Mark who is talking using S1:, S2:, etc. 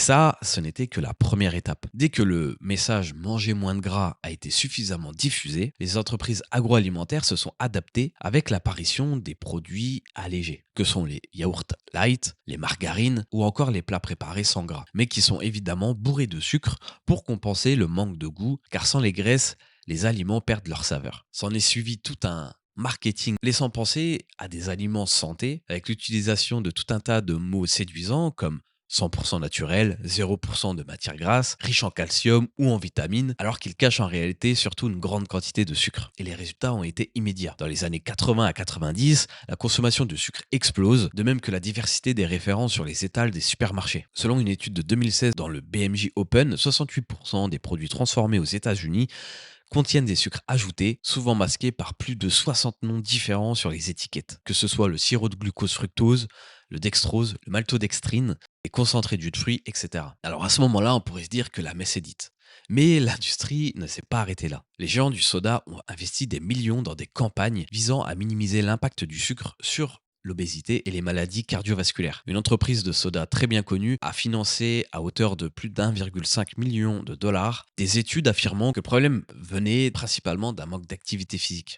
S1: ça, ce n'était que la première étape. Dès que le message manger moins de gras a été suffisamment diffusé, les entreprises agroalimentaires se sont adaptées avec l'apparition des produits allégés, que sont les yaourts light, les margarines ou encore les plats préparés sans gras, mais qui sont évidemment bourrés de sucre pour compenser le manque de goût, car sans les graisses, les aliments perdent leur saveur. S'en est suivi tout un marketing laissant penser à des aliments santé avec l'utilisation de tout un tas de mots séduisants comme 100% naturel, 0% de matière grasse, riche en calcium ou en vitamines, alors qu'ils cachent en réalité surtout une grande quantité de sucre. Et les résultats ont été immédiats. Dans les années 80 à 90, la consommation de sucre explose, de même que la diversité des références sur les étals des supermarchés. Selon une étude de 2016 dans le BMJ Open, 68% des produits transformés aux États-Unis contiennent des sucres ajoutés, souvent masqués par plus de 60 noms différents sur les étiquettes, que ce soit le sirop de glucose fructose, le dextrose, le maltodextrine, les concentrés de jus de fruits, etc. Alors à ce moment-là, on pourrait se dire que la messe est dite. Mais l'industrie ne s'est pas arrêtée là. Les géants du soda ont investi des millions dans des campagnes visant à minimiser l'impact du sucre sur l'obésité et les maladies cardiovasculaires. Une entreprise de soda très bien connue a financé à hauteur de plus d'1,5 million de dollars des études affirmant que le problème venait principalement d'un manque d'activité physique.